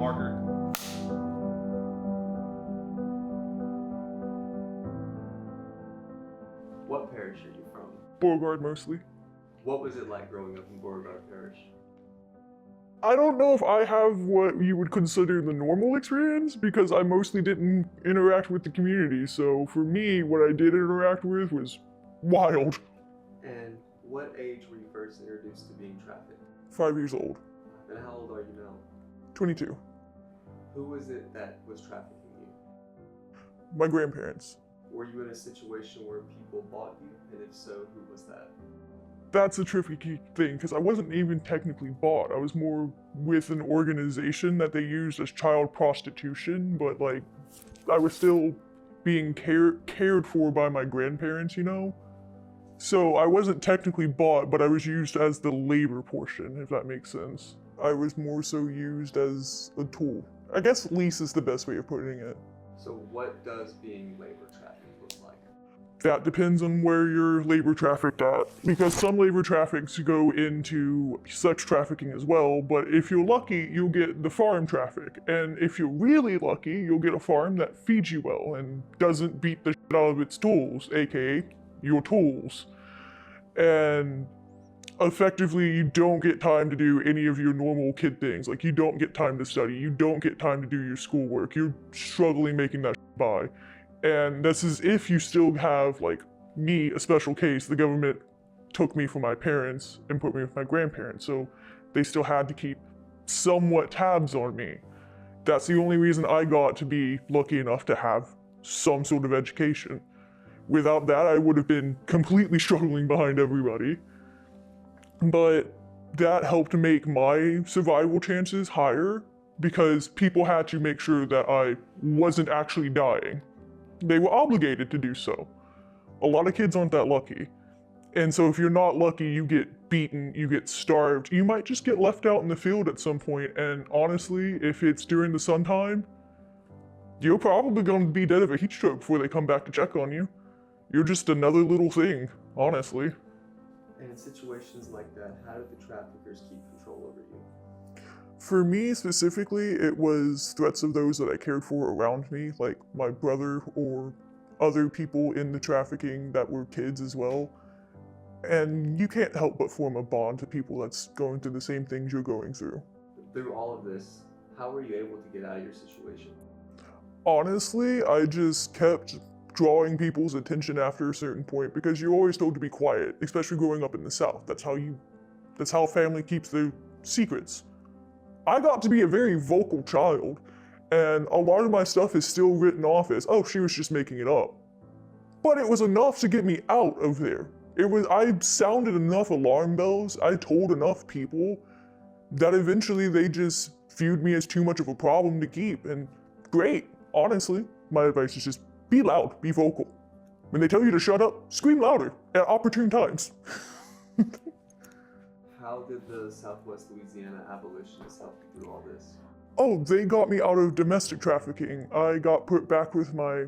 Marker. What parish are you from? Beauregard mostly. What was it like growing up in Beauregard Parish? I don't know if I have what you would consider the normal experience because I mostly didn't interact with the community. So for me, what I did interact with was wild. And what age were you first introduced to being trafficked? 5 years old. And how old are you now? 22. Who was it that was trafficking you? My grandparents. Were you in a situation where people bought you? And if so, who was that? That's a tricky thing because I wasn't even technically bought. I was more with an organization that they used as child prostitution, but like I was still being cared for by my grandparents, you know? So I wasn't technically bought, but I was used as the labor portion, if that makes sense. I was more so used as a tool. I guess lease is the best way of putting it. So what does being labor trafficked look like? That depends on where you're labor trafficked at, because some labor traffics go into sex trafficking as well, but if you're lucky, you'll get the farm traffic, and if you're really lucky, you'll get a farm that feeds you well and doesn't beat the shit out of its tools, aka your tools. And effectively, you don't get time to do any of your normal kid things. Like, you don't get time to study, you don't get time to do your schoolwork, you're struggling making that shit by. And this is if you still have, like me, a special case. The government took me from my parents and put me with my grandparents, so they still had to keep somewhat tabs on me. That's the only reason I got to be lucky enough to have some sort of education. Without that, I would have been completely struggling behind everybody. But that helped make my survival chances higher because people had to make sure that I wasn't actually dying. They were obligated to do so. A lot of kids aren't that lucky. And so if you're not lucky, you get beaten, you get starved, you might just get left out in the field at some point. And honestly, if it's during the sun time, you're probably going to be dead of a heat stroke before they come back to check on you. You're just another little thing, honestly. And in situations like that, how did the traffickers keep control over you? For me specifically, it was threats of those that I cared for around me, like my brother or other people in the trafficking that were kids as well. And you can't help but form a bond to people that's going through the same things you're going through. Through all of this, how were you able to get out of your situation? Honestly, I just kept drawing people's attention after a certain point because you're always told to be quiet, especially growing up in the South. That's how family keeps their secrets. I got to be a very vocal child, and a lot of my stuff is still written off as, oh, she was just making it up. But it was enough to get me out of there. I sounded enough alarm bells, I told enough people that eventually they just viewed me as too much of a problem to keep, and great, honestly. My advice is just be loud, be vocal. When they tell you to shut up, scream louder at opportune times. How did the Southwest Louisiana abolitionists help you through all this? Oh, they got me out of domestic trafficking. I got put back with my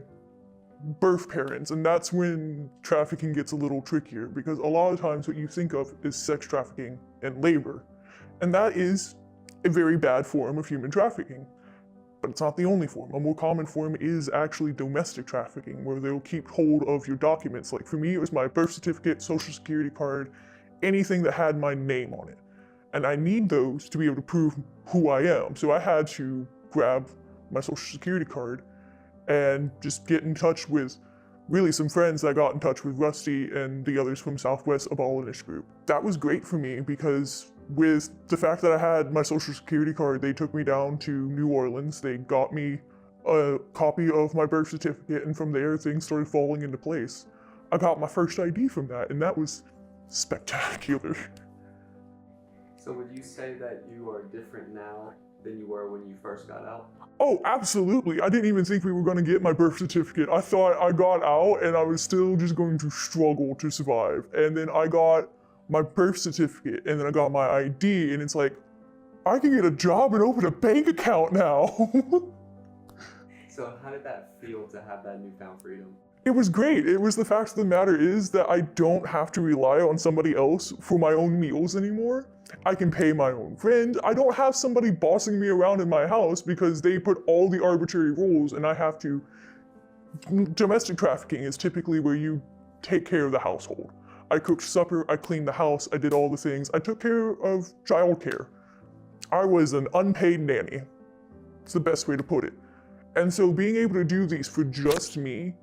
birth parents, and that's when trafficking gets a little trickier because a lot of times what you think of is sex trafficking and labor. And that is a very bad form of human trafficking. But it's not the only form. A more common form is actually domestic trafficking, where they'll keep hold of your documents. Like for me, it was my birth certificate, social security card, anything that had my name on it. And I need those to be able to prove who I am. So I had to grab my social security card and just get in touch with really some friends that got in touch with Rusty and the others from Southwest Abolitionist Group. That was great for me because with the fact that I had my social security card, they took me down to New Orleans, they got me a copy of my birth certificate, and from there things started falling into place. I got my first ID from that, and that was spectacular. So would you say that you are different now than you were when you first got out? Oh, absolutely. I didn't even think we were going to get my birth certificate. I thought I got out and I was still just going to struggle to survive. And then I got my birth certificate and then I got my ID, and it's like, I can get a job and open a bank account now. So how did that feel to have that newfound freedom? It was great. It was the fact of the matter is that I don't have to rely on somebody else for my own meals anymore. I can pay my own rent. I don't have somebody bossing me around in my house because they put all the arbitrary rules and I have to. Domestic trafficking is typically where you take care of the household. I cooked supper, I cleaned the house, I did all the things. I took care of childcare. I was an unpaid nanny. It's the best way to put it. And so being able to do these for just me,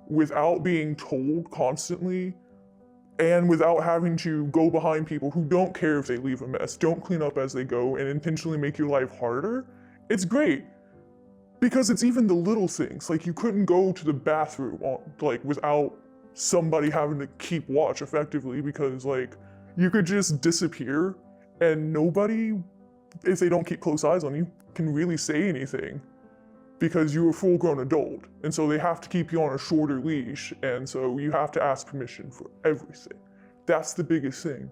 without being told constantly, and without having to go behind people who don't care if they leave a mess, don't clean up as they go, and intentionally make your life harder, it's great. Because it's even the little things, like you couldn't go to the bathroom without somebody having to keep watch effectively, because like you could just disappear and nobody, if they don't keep close eyes on you, can really say anything. Because you're a full-grown adult, and so they have to keep you on a shorter leash, and so you have to ask permission for everything. That's the biggest thing.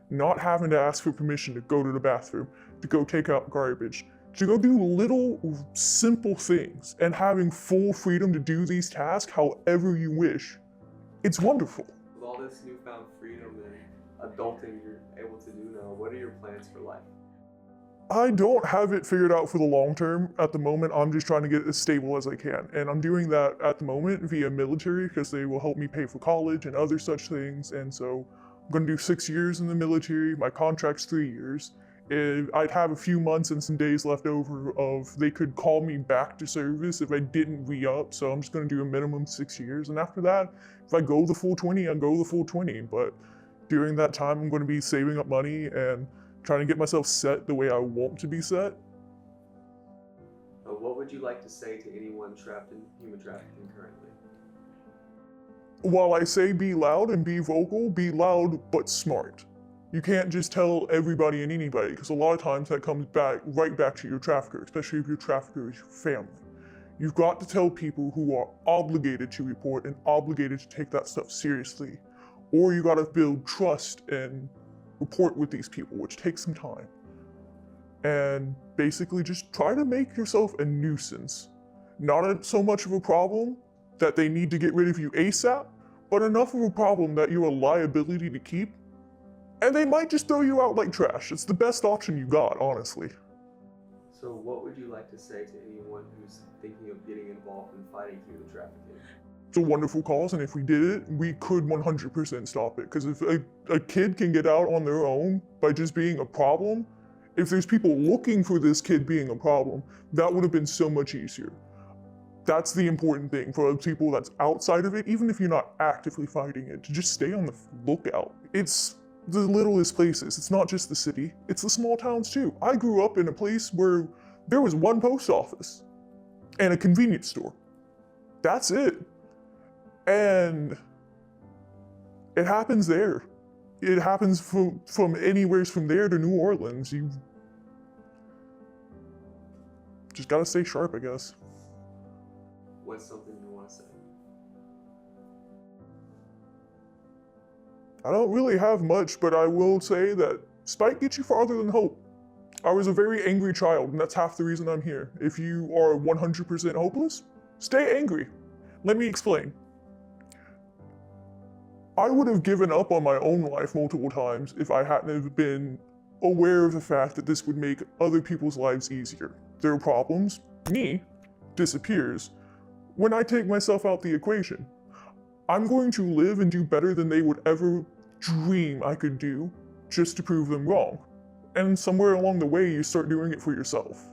Not having to ask for permission to go to the bathroom, to go take out garbage, to go do little simple things, and having full freedom to do these tasks however you wish. It's wonderful. With all this newfound freedom and adulting you're able to do now, what are your plans for life? I don't have it figured out for the long term at the moment. I'm just trying to get as stable as I can. And I'm doing that at the moment via military because they will help me pay for college and other such things. And so I'm going to do 6 years in the military. My contract's 3 years. I'd have a few months and some days left over of they could call me back to service if I didn't re-up. So I'm just going to do a minimum 6 years. And after that, if I go the full 20, I'll go the full 20. But during that time, I'm going to be saving up money and trying to get myself set the way I want to be set. What would you like to say to anyone trapped in human trafficking currently? While I say be loud and be vocal, be loud but smart. You can't just tell everybody and anybody, because a lot of times that comes right back to your trafficker, especially if your trafficker is your family. You've got to tell people who are obligated to report and obligated to take that stuff seriously. Or you got to build trust and report with these people, which takes some time. And basically just try to make yourself a nuisance. Not so much of a problem that they need to get rid of you ASAP, but enough of a problem that you're a liability to keep. And they might just throw you out like trash. It's the best option you got, honestly. So what would you like to say to anyone who's thinking of getting involved in fighting human trafficking? It's a wonderful cause, and if we did it, we could 100% stop it. Because if a kid can get out on their own by just being a problem, if there's people looking for this kid being a problem, that would have been so much easier. That's the important thing for people that's outside of it, even if you're not actively fighting it, to just stay on the lookout. It's the littlest places. It's not just the city, it's the small towns too. I grew up in a place where there was one post office and a convenience store. That's it. And it happens there. It happens from anywhere from there to New Orleans. You just gotta stay sharp, I guess. What's something you want to say? I don't really have much, but I will say that spite gets you farther than hope. I was a very angry child, and that's half the reason I'm here. If you are 100% hopeless, stay angry. Let me explain. I would have given up on my own life multiple times if I hadn't have been aware of the fact that this would make other people's lives easier. Their problems, me, disappears when I take myself out the equation. I'm going to live and do better than they would ever dream I could do just to prove them wrong. And somewhere along the way, you start doing it for yourself.